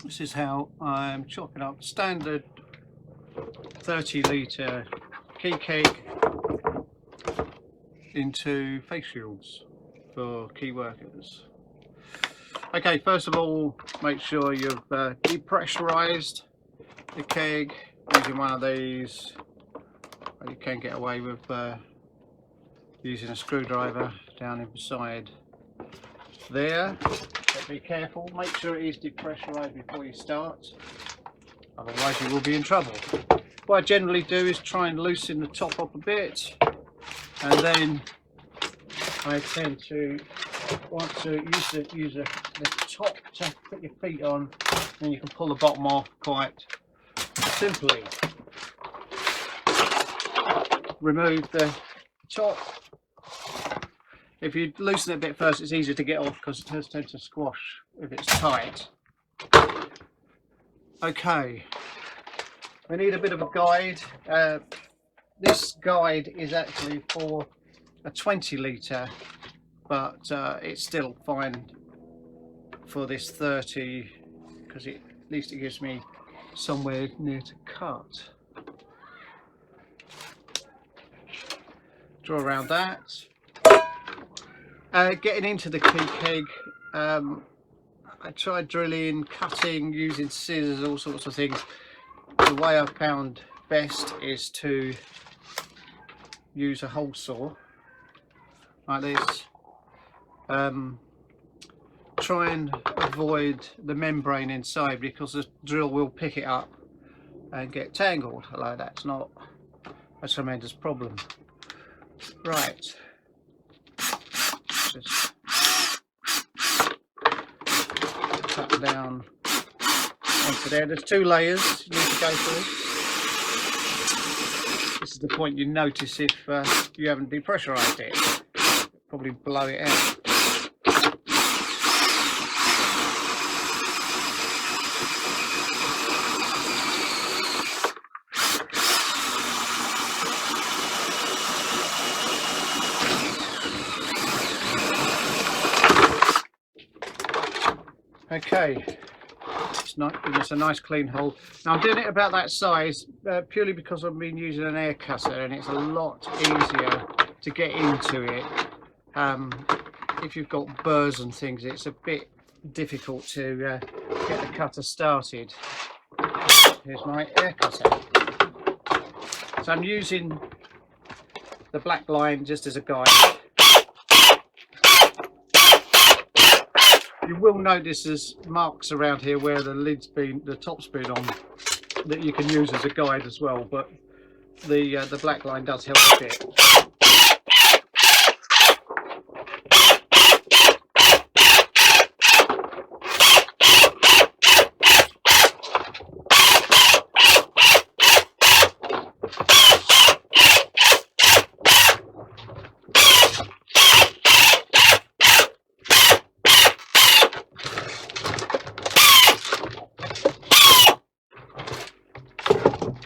This is how I'm chopping up standard 30-litre key keg into face shields for key workers. Okay, first of all, make sure you've depressurized the keg using one of these. You can get away with using a screwdriver down inside there, but be careful, make sure it is depressurized before you start, otherwise you will be in trouble. What I generally do is try and loosen the top up a bit, and then I tend to want to use the top to put your feet on, and you can pull the bottom off quite simply. Remove the top. If you loosen it a bit first, it's easier to get off because it does tend to squash if it's tight. Okay, we need a bit of a guide. This guide is actually for a 20-litre, but it's still fine for this 30 because at least it gives me somewhere near to cut. Draw around that. Getting into the key keg, I tried drilling, cutting, using scissors, all sorts of things. The way I've found best is to use a hole saw like this. Try and avoid the membrane inside because the drill will pick it up and get tangled, although that's not a tremendous problem. Right. Just cut down onto there. There's two layers you need to go through. This is the point you notice if you haven't depressurized it. Probably blow it out. Okay, it's a nice clean hole. Now I'm doing it about that size purely because I've been using an air cutter and it's a lot easier to get into it. If you've got burrs and things, it's a bit difficult to get the cutter started. Here's my air cutter. So I'm using the black line just as a guide. You will notice there's marks around here where the top's been on that you can use as a guide as well, but the black line does help a bit.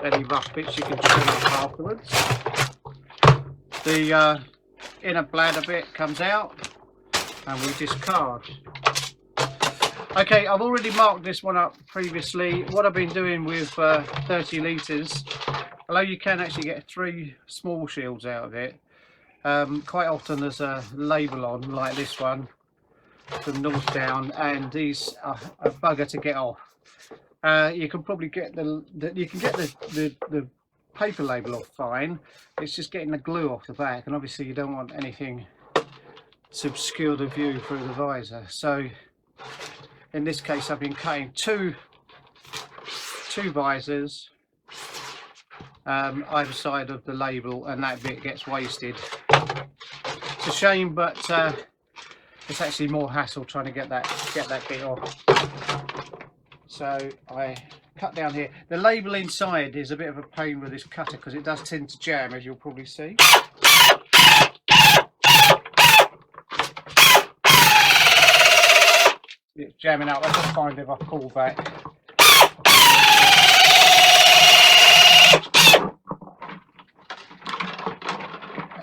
Any rough bits you can trim up afterwards. The inner bladder bit comes out and we discard. Okay, I've already marked this one up previously. What I've been doing with 30 litres, although you can actually get 3 small shields out of it, quite often there's a label on like this one from north down, and these are a bugger to get off. You can probably get the paper label off fine. It's just getting the glue off the back, and obviously you don't want anything to obscure the view through the visor. So in this case I've been cutting two visors either side of the label, and that bit gets wasted. It's a shame, but it's actually more hassle trying to get that bit off. So I cut down here. The label inside is a bit of a pain with this cutter because it does tend to jam, as you'll probably see. It's jamming out. I'll just find if I pull back.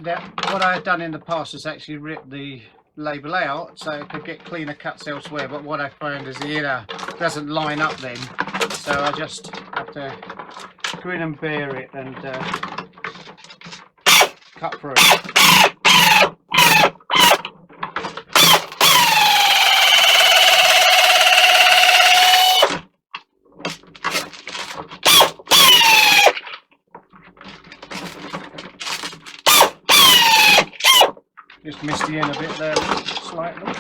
Now, what I had done in the past is actually rip the label out so it could get cleaner cuts elsewhere, but what I found is the inner doesn't line up then, so I just have to grin and bear it and cut through. Just missed the end a bit there slightly.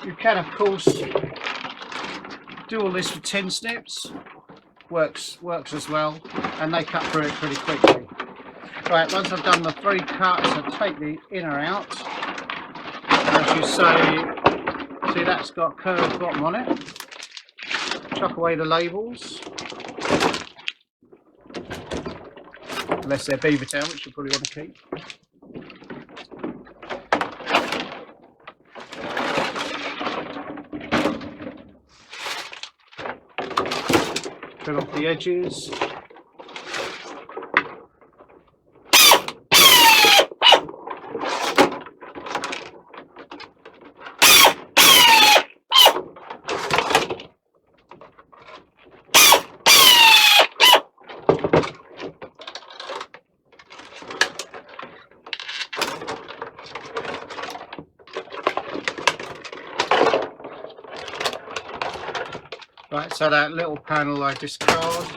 You can of course do all this with 10 snips, works as well, and they cut through it pretty quickly. Right, once I've done the 3 cuts, I take the inner out. As you see that's got a curved bottom on it. Chuck away the labels, unless they're beaver tail, which you probably want to keep. Trim off the edges. Right, so that little panel I discard.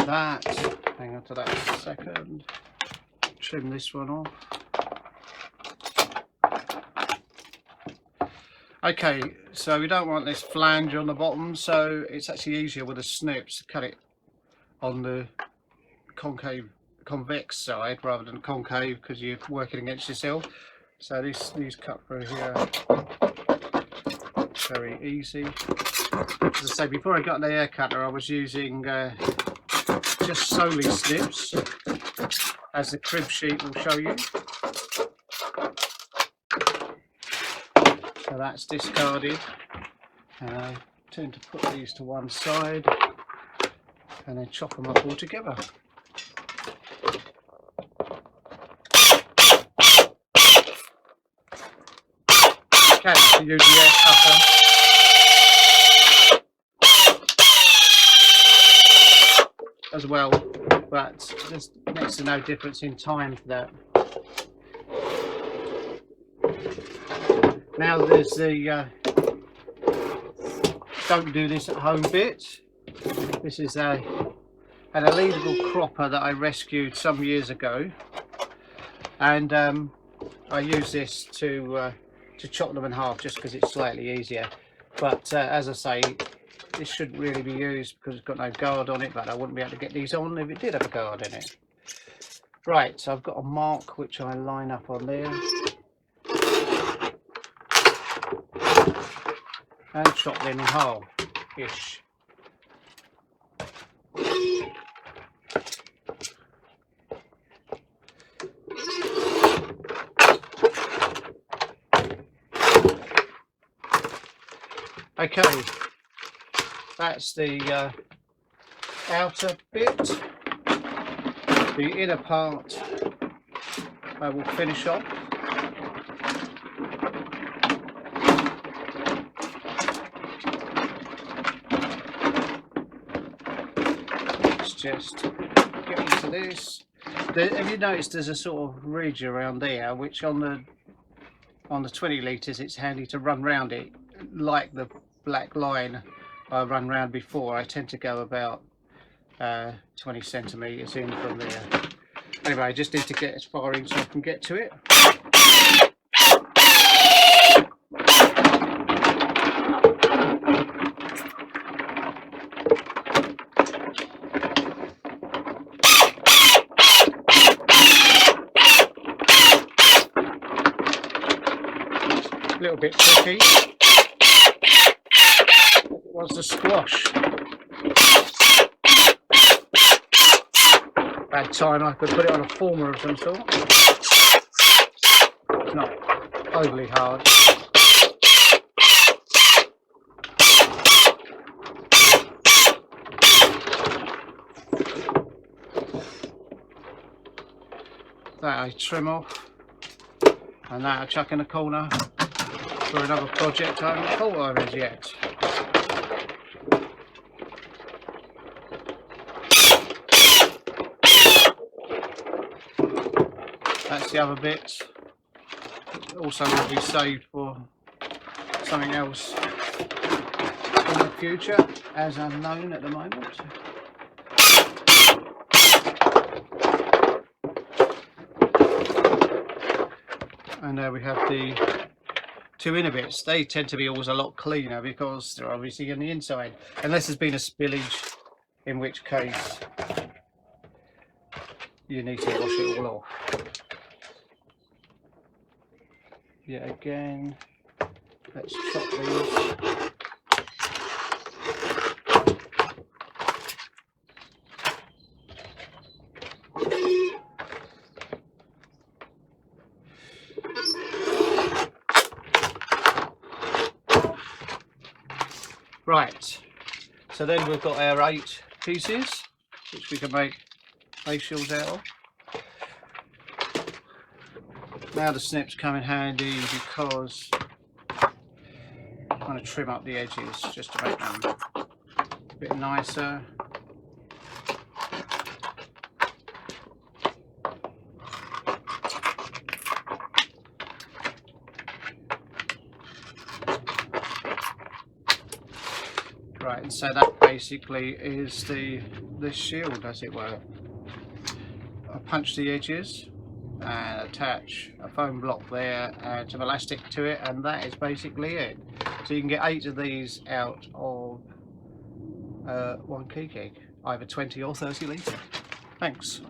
That, hang on to that a second, trim this one off. Okay, so we don't want this flange on the bottom, so it's actually easier with the snips to cut it on the convex side rather than concave, because you're working against yourself. So these cut through here very easy. As I say, before I got the air cutter, I was using just solely snips, as the crib sheet will show you. So that's discarded, and I tend to put these to one side and then chop them up all together. Okay, so use the air cutter. As well, but there's next to no difference in time for that. Now there's the don't do this at home bit. This is an illegal cropper that I rescued some years ago, and I use this to chop them in half just because it's slightly easier. But as I say, this shouldn't really be used because it's got no guard on it, but I wouldn't be able to get these on if it did have a guard in it. Right, so I've got a mark which I line up on there and chop them in half-ish. Okay, that's the outer bit. The inner part I will finish off. Let's just get into this. Have you noticed there's a sort of ridge around there, which on the 20 litres it's handy to run round it, like the black line I run round before. I tend to go about 20 centimeters in from there. Anyway, I just need to get as far in so I can get to it. A little bit tricky. It was the squash. Bad time, I could put it on a former of some sort. It's not overly hard. That I trim off, and that I chuck in a corner for another project I haven't thought of as yet. That's the other bits. Also will be saved for something else in the future, as unknown at the moment. And there we have the two inner bits. They tend to be always a lot cleaner because they're obviously on the inside, unless there's been a spillage, in which case you need to wash it all off. Yet again, let's chop these. Right, so then we've got our 8 pieces, which we can make face shields out of. Now the snips come in handy because I'm going to trim up the edges just to make them a bit nicer. Right, and so that basically is the shield, as it were. I punch the edges and attach a foam block there and some elastic to it, and that is basically it. So you can get 8 of these out of one key keg, either 20 or 30 litre. Thanks.